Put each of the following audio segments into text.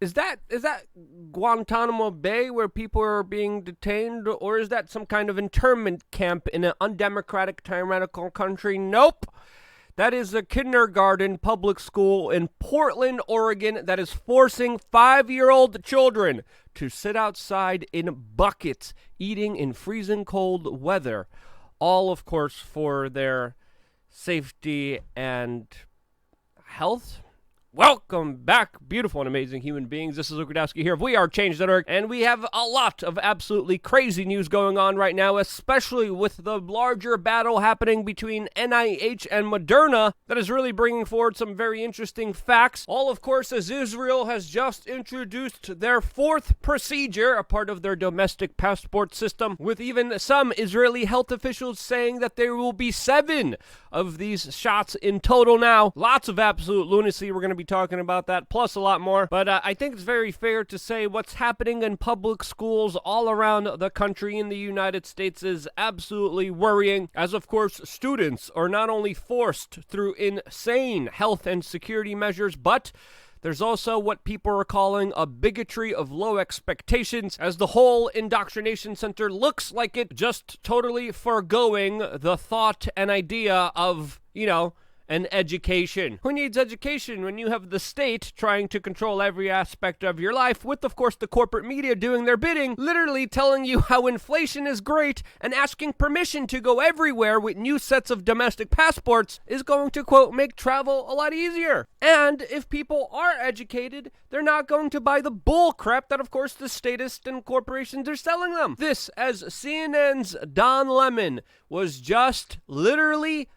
Is that Guantanamo Bay where people are being detained, or is that some kind of internment camp in an undemocratic, tyrannical country? Nope. That is a kindergarten public school in Portland, Oregon that is forcing 5-year-old children to sit outside in buckets, eating in freezing cold weather. All, of course, for their safety and health. Welcome back, beautiful and amazing human beings. This is Luke Radowski here of WeAreChange.org, and we have a lot of absolutely crazy news going on right now, especially with the larger battle happening between NIH and Moderna that is really bringing forward some very interesting facts. All, of course, as Israel has just introduced their fourth procedure, a part of their domestic passport system, with even some Israeli health officials saying that there will be 7 of these shots in total now. Lots of absolute lunacy. We're going to be talking about that, plus a lot more. But I think it's very fair to say what's happening in public schools all around the country in the United States is absolutely worrying, as of course students are not only forced through insane health and security measures, but there's also what people are calling a bigotry of low expectations, as the whole indoctrination center looks like it just totally foregoing the thought and idea of, an education. Who needs education when you have the state trying to control every aspect of your life, with, of course, the corporate media doing their bidding, literally telling you how inflation is great and asking permission to go everywhere with new sets of domestic passports is going to, quote, make travel a lot easier. And if people are educated, they're not going to buy the bull crap that, of course, the statists and corporations are selling them. This, as CNN's Don Lemon was just literally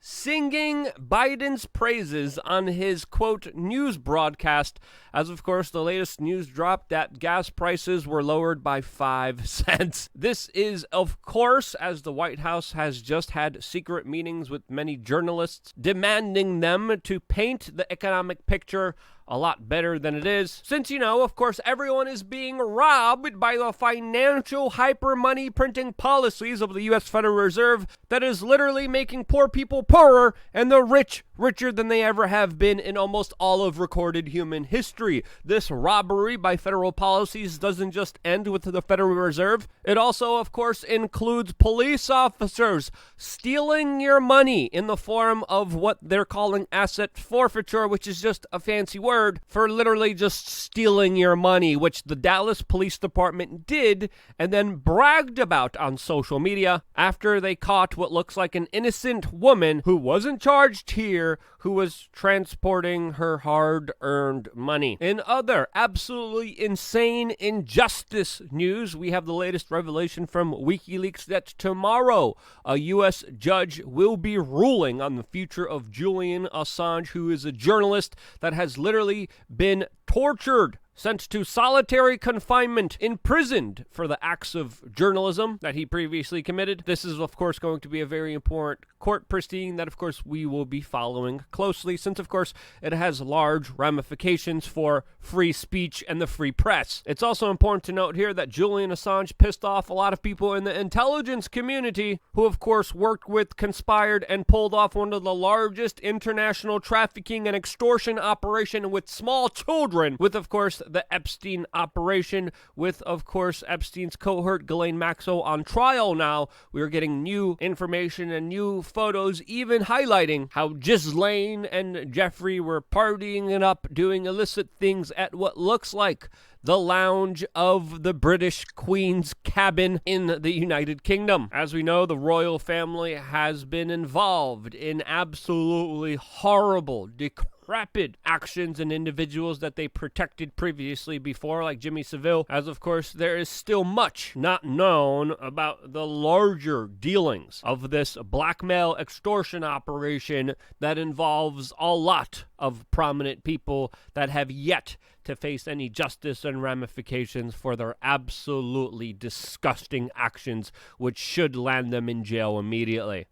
singing Biden's praises on his, quote, news broadcast, as of course the latest news dropped that gas prices were lowered by 5 cents. This is, of course, as the White House has just had secret meetings with many journalists, demanding them to paint the economic picture a lot better than it is, since, of course, everyone is being robbed by the financial hyper money printing policies of the U.S. Federal Reserve that is literally making poor people poorer and the rich richer than they ever have been in almost all of recorded human history. This robbery by federal policies doesn't just end with the Federal Reserve. It also, of course, includes police officers stealing your money in the form of what they're calling asset forfeiture, which is just a fancy word for literally just stealing your money, which the Dallas Police Department did and then bragged about on social media after they caught what looks like an innocent woman who wasn't charged here, who was transporting her hard-earned money. In other absolutely insane injustice news, we have the latest revelation from WikiLeaks that tomorrow a U.S. judge will be ruling on the future of Julian Assange, who is a journalist that has literally been tortured, sent to solitary confinement, imprisoned for the acts of journalism that he previously committed. This is, of course, going to be a very important court proceeding that, of course, we will be following closely, since, of course, it has large ramifications for free speech and the free press. It's also important to note here that Julian Assange pissed off a lot of people in the intelligence community who, of course, worked with, conspired, and pulled off one of the largest international trafficking and extortion operation with small children, with, of course, the Epstein operation, with, of course, Epstein's cohort Ghislaine Maxwell on trial now. We are getting new information and new photos even highlighting how Ghislaine and Jeffrey were partying it up, doing illicit things at what looks like the lounge of the British Queen's cabin in the United Kingdom. As we know, the royal family has been involved in absolutely horrible, decrepit actions and individuals that they protected previously before, like Jimmy Savile, as of course there is still much not known about the larger dealings of this blackmail extortion operation that involves a lot of prominent people that have yet to face any justice and ramifications for their absolutely disgusting actions, which should land them in jail immediately.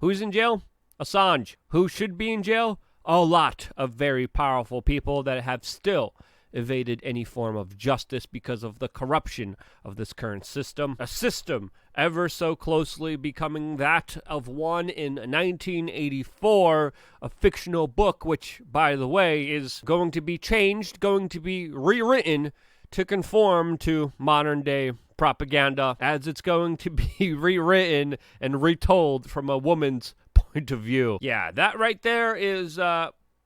Who's in jail? Assange. Who should be in jail? A lot of very powerful people that have still evaded any form of justice because of the corruption of this current system. A system ever so closely becoming that of one in 1984, a fictional book, which, by the way, is going to be changed, going to be rewritten to conform to modern day propaganda, as it's going to be rewritten and retold from a woman's point of view. Yeah, that right there is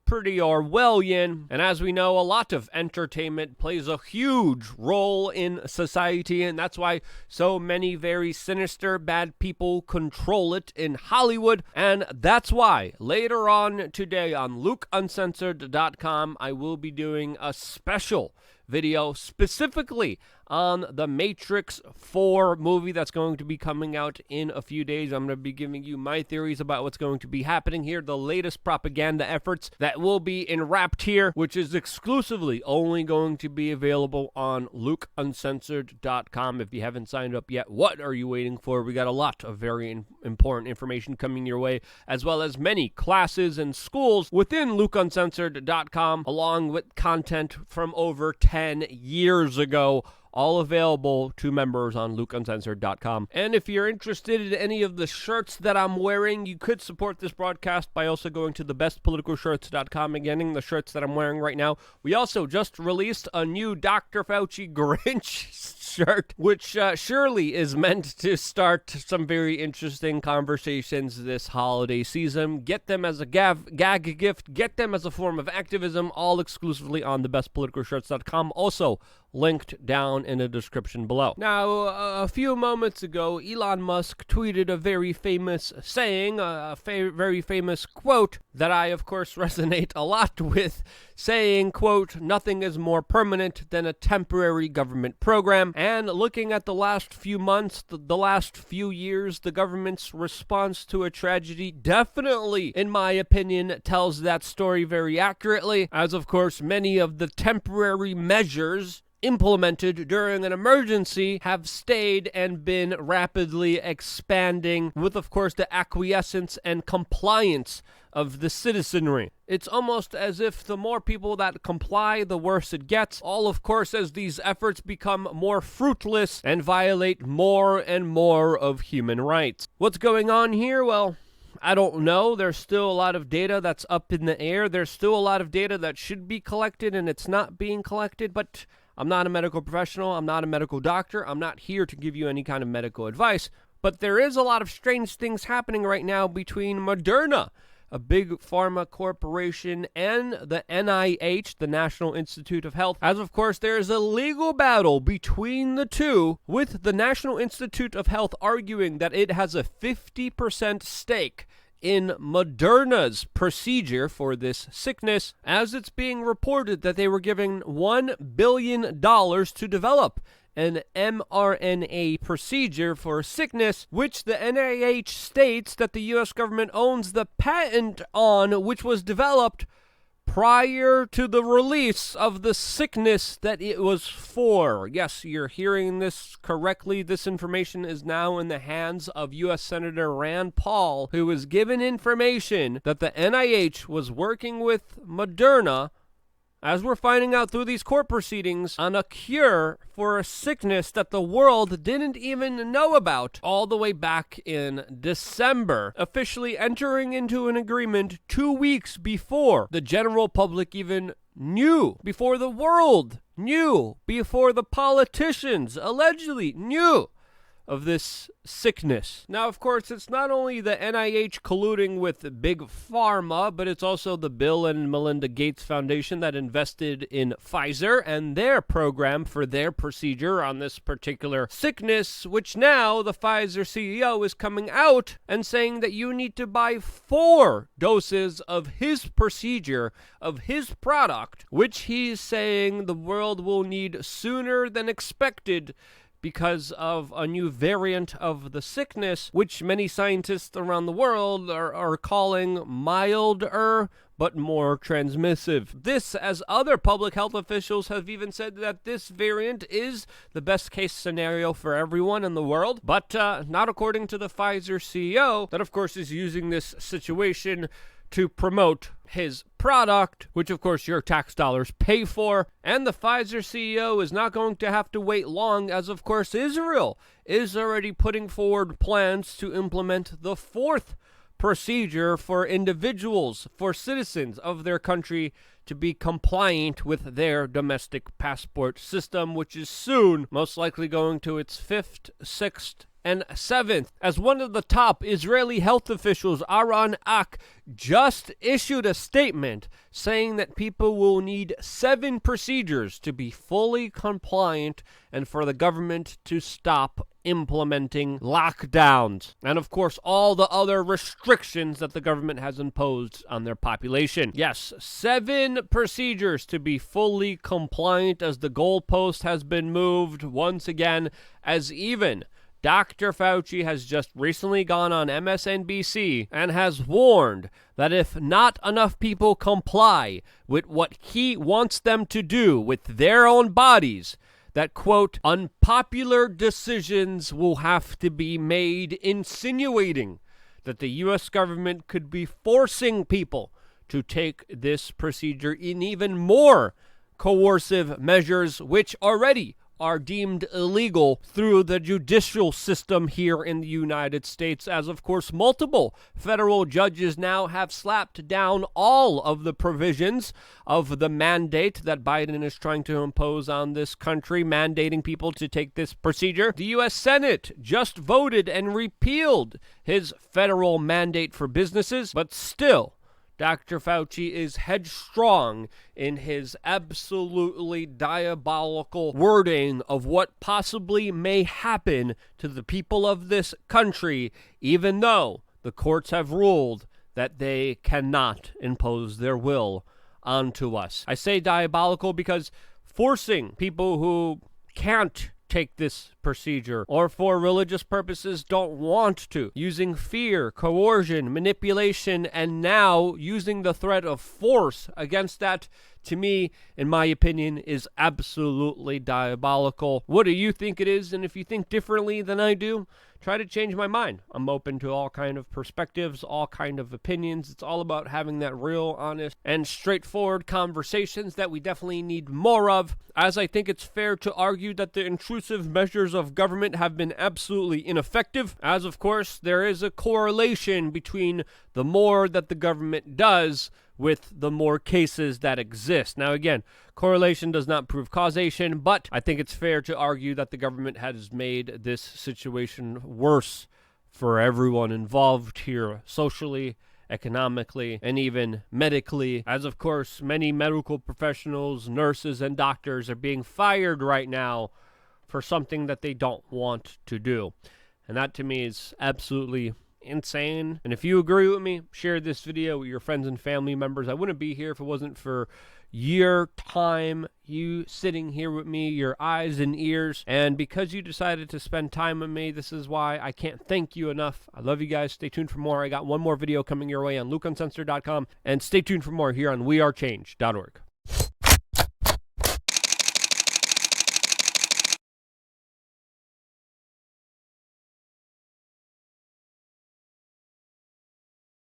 pretty Orwellian, and as we know, a lot of entertainment plays a huge role in society, and that's why so many very sinister, bad people control it in Hollywood, and that's why later on today on LukeUncensored.com, I will be doing a special video specifically on the Matrix 4 movie that's going to be coming out in a few days. I'm going to be giving you my theories about what's going to be happening here, the latest propaganda efforts that will be enwrapped here, which is exclusively only going to be available on LukeUncensored.com. If you haven't signed up yet, what are you waiting for? We got a lot of very important information coming your way, as well as many classes and schools within LukeUncensored.com, along with content from over 10 years ago, all available to members on LukeUncensored.com. And if you're interested in any of the shirts that I'm wearing, you could support this broadcast by also going to thebestpoliticalshirts.com and getting the shirts that I'm wearing right now. We also just released a new Dr. Fauci Grinch shirt, which surely is meant to start some very interesting conversations this holiday season. Get them as a gag gift, get them as a form of activism, all exclusively on thebestpoliticalshirts.com. Also linked down in the description below. Now, a few moments ago, Elon Musk tweeted a very famous saying, a very famous quote that I, of course, resonate a lot with, saying, quote, "Nothing is more permanent than a temporary government program." And looking at the last few months, the last few years, the government's response to a tragedy definitely, in my opinion, tells that story very accurately, as, of course, many of the temporary measures implemented during an emergency have stayed and been rapidly expanding with, of course, the acquiescence and compliance of the citizenry. It's almost as if the more people that comply, the worse it gets, all, of course, as these efforts become more fruitless and violate more and more of human rights. What's going on here? Well, I don't know. There's still a lot of data that's up in the air. There's still a lot of data that should be collected, and it's not being collected, but I'm not a medical professional. I'm not a medical doctor. I'm not here to give you any kind of medical advice. But there is a lot of strange things happening right now between Moderna, a big pharma corporation, and the NIH, the National Institute of Health, as of course there is a legal battle between the two, with the National Institute of Health arguing that it has a 50% stake in Moderna's procedure for this sickness, as it's being reported that they were given $1 billion to develop an mRNA procedure for sickness, which the NIH states that the U.S. government owns the patent on, which was developed prior to the release of the sickness that it was for. Yes, you're hearing this correctly. This information is now in the hands of U.S. Senator Rand Paul, who was given information that the NIH was working with Moderna, as we're finding out through these court proceedings, on a cure for a sickness that the world didn't even know about all the way back in December, officially entering into an agreement 2 weeks before the general public even knew, before the world knew, before the politicians allegedly knew of this sickness. Now, of course, it's not only the NIH colluding with Big Pharma, but it's also the Bill and Melinda Gates Foundation that invested in Pfizer and their program for their procedure on this particular sickness, which now the Pfizer CEO is coming out and saying that you need to buy 4 doses of his procedure, of his product, which he's saying the world will need sooner than expected because of a new variant of the sickness, which many scientists around the world are calling milder but more transmissive. This, as other public health officials have even said, that this variant is the best case scenario for everyone in the world, but not according to the Pfizer CEO, that of course is using this situation to promote his product, which of course your tax dollars pay for. And the Pfizer CEO is not going to have to wait long, as of course Israel is already putting forward plans to implement the fourth procedure for individuals, for citizens of their country to be compliant with their domestic passport system, which is soon most likely going to its 5th, 6th, and 7th. As one of the top Israeli health officials, Aron Ak, just issued a statement saying that people will need 7 procedures to be fully compliant and for the government to stop implementing lockdowns and, of course, all the other restrictions that the government has imposed on their population. Yes, 7 procedures to be fully compliant, as the goalpost has been moved once again, as even Dr. Fauci has just recently gone on MSNBC and has warned that if not enough people comply with what he wants them to do with their own bodies, that, quote, unpopular decisions will have to be made, insinuating that the U.S. government could be forcing people to take this procedure in even more coercive measures, which already are deemed illegal through the judicial system here in the United States, as of course multiple federal judges now have slapped down all of the provisions of the mandate that Biden is trying to impose on this country, mandating people to take this procedure. The U.S. Senate just voted and repealed his federal mandate for businesses, but still, Dr. Fauci is headstrong in his absolutely diabolical wording of what possibly may happen to the people of this country, even though the courts have ruled that they cannot impose their will onto us. I say diabolical because forcing people who can't take this procedure or for religious purposes don't want to, using fear, coercion, manipulation, and now using the threat of force against that, to me, in my opinion, is absolutely diabolical. What do you think it is? And if you think differently than I do, try to change my mind. I'm open to all kind of perspectives, all kind of opinions. It's all about having that real, honest, and straightforward conversations that we definitely need more of, as I think it's fair to argue that the intrusive measures of government have been absolutely ineffective, as of course there is a correlation between the more that the government does with the more cases that exist. Now again, correlation does not prove causation, but I think it's fair to argue that the government has made this situation worse for everyone involved here, socially, economically, and even medically, as of course many medical professionals, nurses, and doctors are being fired right now for something that they don't want to do. And that to me is absolutely insane. And if you agree with me, share this video with your friends and family members. I wouldn't be here if it wasn't for your time, you sitting here with me, your eyes and ears, and because you decided to spend time with me, this is why I can't thank you enough. I love you guys. Stay tuned for more. I got one more video coming your way on LukeUncensored.com, and stay tuned for more here on WeAreChange.org.